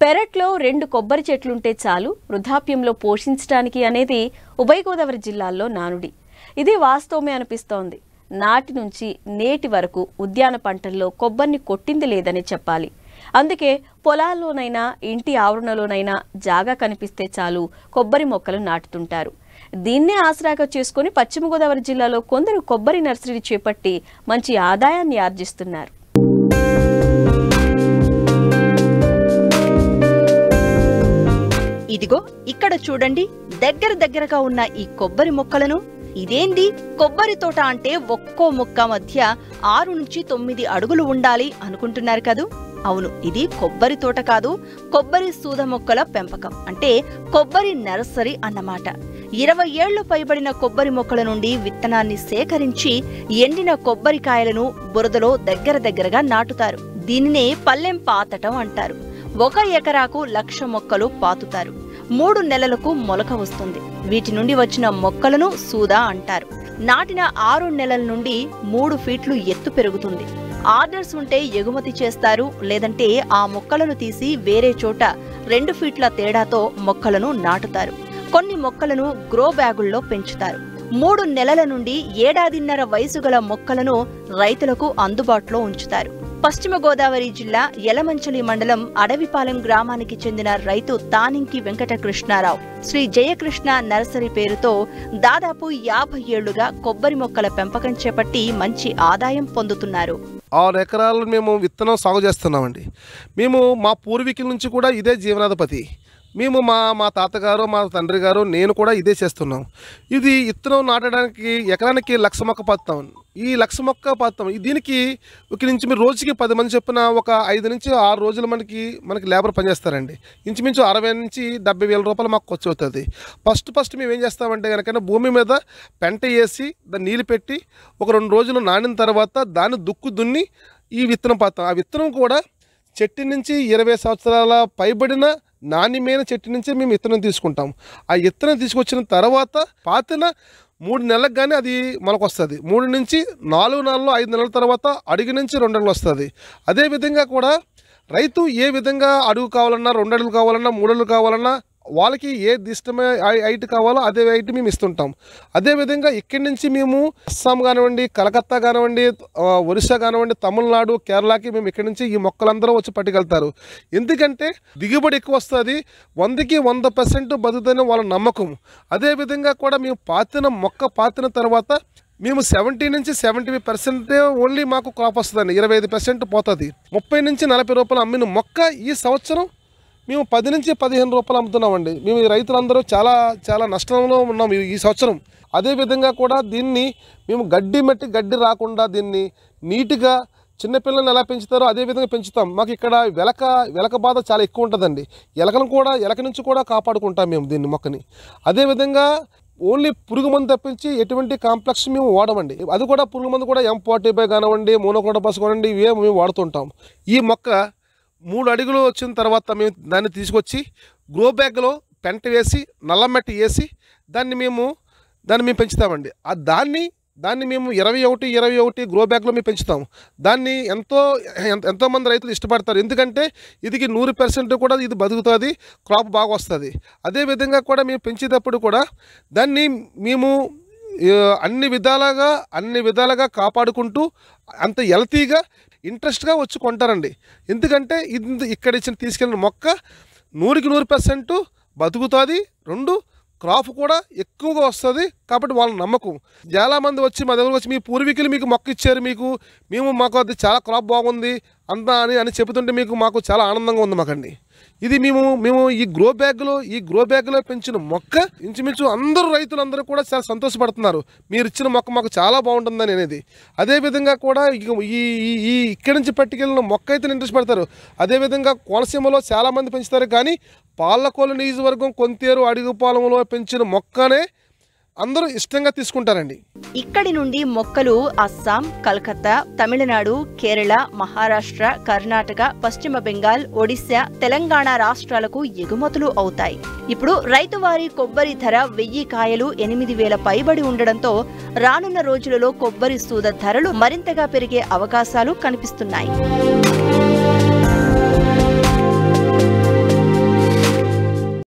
పెరట్లో 2 కొబ్బరి చెట్లుంటే చాలు వృద్ధాప్యంలో పోషించడానికి అనేది ఉభయ గోదావరి జిల్లాల్లో నానుడి. ఇది వాస్తవమే అనిపిస్తోంది. నాటి నుంచి నేటి వరకు ఉద్యాన పంటల్లో కొబ్బరిని కొట్టింది లేదని చెప్పాలి. అందుకే పొలాల్లోనైనా ఇంటి ఆవరణలోనైనా జాగా కనిపిస్తే చాలు కొబ్బరి మొక్కలు నాటుతుంటారు. దీన్నే ఆసరాగా చేసుకుని పశ్చిమ గోదావరి జిల్లాలో కొందరు కొబ్బరి నర్సరీని చేపట్టి మంచి ఆదాయాన్ని ఆర్జిస్తున్నారు. ఇదిగో ఇక్కడ చూడండి, దగ్గరగా ఉన్న ఈ కొబ్బరి మొక్కలను. ఇదేంది కొబ్బరి తోట అంటే ఒక్కో మొక్క మధ్య 6 నుంచి 9 అడుగులు ఉండాలి అనుకుంటున్నారు కదూ? అవును, ఇది కొబ్బరి తోట కాదు, కొబ్బరి సూద మొక్కల పెంపకం అంటే కొబ్బరి నర్సరీ అన్నమాట. 20 ఏళ్లు పైబడిన కొబ్బరి మొక్కల నుండి విత్తనాన్ని సేకరించి ఎండిన కొబ్బరికాయలను బురదలో దగ్గరగా నాటుతారు. దీనినే పల్లెం పాతటం అంటారు. 1 ఎకరాకు 1,00,000 మొక్కలు పాతుతారు. 3 నెలలకు మొలక వస్తుంది. వీటి నుండి వచ్చిన మొక్కలను సూదా అంటారు. నాటిన 6 నెలల నుండి 3 ఫీట్లు ఎత్తు పెరుగుతుంది. ఆర్డర్స్ ఉంటే ఎగుమతి చేస్తారు, లేదంటే ఆ మొక్కలను తీసి వేరే చోట 2 ఫీట్ల తేడాతో మొక్కలను నాటుతారు. కొన్ని మొక్కలను గ్రో బ్యాగుల్లో పెంచుతారు. 3 నెలల నుండి 1.5 ఏడాదిన్నర వయసు గల మొక్కలను రైతులకు అందుబాటులో ఉంచుతారు. పశ్చిమ గోదావరి జిల్లా యలమంచిలి మండలం అడవిపాలెం గ్రామానికి చెందిన రైతు తానింకి వెంకటకృష్ణారావు శ్రీ జయకృష్ణ నర్సరీ పేరుతో దాదాపు 50 ఏళ్లుగా కొబ్బరి మొక్కల పెంపకం చేపట్టి మంచి ఆదాయం పొందుతున్నారు. 6 ఎకరాలు మేము విత్తనం సాగు చేస్తున్నామండి. మేము మా పూర్వీకుల నుంచి కూడా ఇదే జీవనాధిపతి. మేము మా తాతగారు, మా తండ్రి గారు, నేను కూడా ఇదే చేస్తున్నాం. ఇది విత్తనం నాటడానికి ఎకరానికి 1,00,000 మొక్క పాతాం. ఈ 1,00,000 మొక్క పాతాం. దీనికి ఒక నుంచి మీరు రోజుకి 10 మంది చొప్పున ఒక 5 నుంచి 6 రోజులు మనకి లేబర్ పనిచేస్తారండి. ఇంచుమించు 60 నుంచి 70 వేల రూపాయలు మాకు ఖర్చు అవుతుంది. ఫస్ట్ మేము ఏం చేస్తామంటే కనుక భూమి మీద పెంట వేసి దాన్ని నీళ్ళు పెట్టి ఒక 2 రోజులు నానిన తర్వాత దాన్ని దున్ని ఈ విత్తనం పాతాం. ఆ విత్తనం కూడా చెట్టు నుంచి 20 సంవత్సరాల పైబడిన నాణ్యమైన చెట్టు నుంచి మేము విత్తనం తీసుకుంటాం. ఆ విత్తనం తీసుకొచ్చిన తర్వాత పాతిన 3 నెలలకు కానీ అది మనకు వస్తుంది. 3 నుంచి 4 నెలలు 5 నెలల తర్వాత అడుగు నుంచి 2 అడుగులు వస్తుంది. అదేవిధంగా కూడా రైతు ఏ విధంగా అడుగు కావాలన్నా, 2 అడుగులు కావాలన్నా, 3 అడుగులు కావాలన్నా వాళ్ళకి ఏ ఇష్టమైన హైట్ కావాలో అదే హైట్ మేము ఇస్తుంటాం. అదేవిధంగా ఇక్కడి నుంచి మేము అస్సాం కానివ్వండి, కలకత్తా కానివ్వండి, ఒరిస్సా కానివ్వండి, తమిళనాడు, కేరళకి మేము ఇక్కడి నుంచి ఈ మొక్కలందరూ వచ్చి పట్టుకెళ్తారు. ఎందుకంటే దిగుబడి ఎక్కువ వస్తుంది, 100కి 100% బతుకుతుందని వాళ్ళ నమ్మకం. అదేవిధంగా కూడా మేము మొక్క పాతిన తర్వాత మేము 70 నుంచి 75% ఓన్లీ మాకు క్రాప్ వస్తుందండి. 25% పోతుంది. 30 నుంచి 40 రూపాయలు అమ్మిన మొక్క ఈ సంవత్సరం మేము 10 నుంచి 15 రూపాయలు అమ్ముతున్నామండి. మేము రైతులందరూ చాలా నష్టంలో ఉన్నాం ఈ సంవత్సరం. అదేవిధంగా కూడా దీన్ని మేము గడ్డి రాకుండా దీన్ని నీట్గా చిన్నపిల్లల్ని ఎలా పెంచుతారో అదేవిధంగా పెంచుతాం. మాకు ఇక్కడ వెలక బాధ చాలా ఎక్కువ ఉంటుందండి. ఎలక నుంచి కూడా కాపాడుకుంటాం మేము దీన్ని మొక్కని. అదేవిధంగా ఓన్లీ పురుగు మందు తప్పించి ఎటువంటి కాంప్లెక్స్ మేము వాడమండి. అది కూడా పురుగు మందు కూడా M45 కానివ్వండి, మోనోక్రోటోఫాస్ కానివ్వండి, ఇవే మేము వాడుతుంటాం. ఈ మొక్క 3 అడుగులు వచ్చిన తర్వాత మేము దాన్ని తీసుకొచ్చి గ్రో బ్యాగ్లో పెంట వేసి నల్లమట్టి వేసి దాన్ని మేము పెంచుతామండి. దాన్ని మేము 21 గ్రో బ్యాగ్లో మేము పెంచుతాము. దాన్ని ఎంతోమంది రైతులు ఇష్టపడతారు. ఎందుకంటే ఇది 100% కూడా ఇది బతుకుతుంది, క్రాప్ బాగా వస్తుంది. అదేవిధంగా కూడా మేము పెంచేటప్పుడు కూడా దాన్ని మేము అన్ని విధాలుగా కాపాడుకుంటూ అంత హెల్తీగా ఇంట్రెస్ట్గా వచ్చి కొంటారండి. ఎందుకంటే ఇక్కడ తీసుకెళ్ళిన మొక్క 100కి 100% బతుకుతుంది, 2 క్రాప్ కూడా ఎక్కువగా వస్తుంది. కాబట్టి వాళ్ళ నమ్మకం. చాలామంది వచ్చి మా దగ్గర వచ్చి మీ పూర్వీకులు మీకు మొక్క ఇచ్చారు, మాకు అది చాలా క్రాప్ బాగుంది అంతా అని చెబుతుంటే మాకు చాలా ఆనందంగా ఉంది మాకండి. ఇది మేము ఈ గ్రో బ్యాగ్లో పెంచిన మొక్క ఇంచుమించు రైతులందరూ కూడా చాలా సంతోషపడుతున్నారు. మీరు ఇచ్చిన మొక్క మాకు చాలా బాగుంటుందని అనేది. అదేవిధంగా కూడా ఈ ఇక్కడి నుంచి పట్టుకెళ్ళిన మొక్క అయితే ఇంట్రెస్ట్ పడతారు. అదేవిధంగా కోనసీమలో చాలామంది పెంచుతారు, కానీ పాలకోలు నియోజకవర్గం కొంతేరు అడుగుపాలెంలో పెంచిన మొక్కనే అందరూ ఇష్టంగా తీసుకుంటారండి. ఇక్కడి నుండి మొక్కలు అస్సాం, కలకత్తా, తమిళనాడు, కేరళ, మహారాష్ట్ర, కర్ణాటక, పశ్చిమ బెంగాల్, ఒడిశా, తెలంగాణ రాష్ట్రాలకు ఎగుమతులు అవుతాయి. ఇప్పుడు రైతువారి కొబ్బరి ధర 1000 కాయలు 8,000 పైబడి ఉండడంతో రానున్న రోజులలో కొబ్బరి సూద ధరలు మరింతగా పెరిగే అవకాశాలు కనిపిస్తున్నాయి.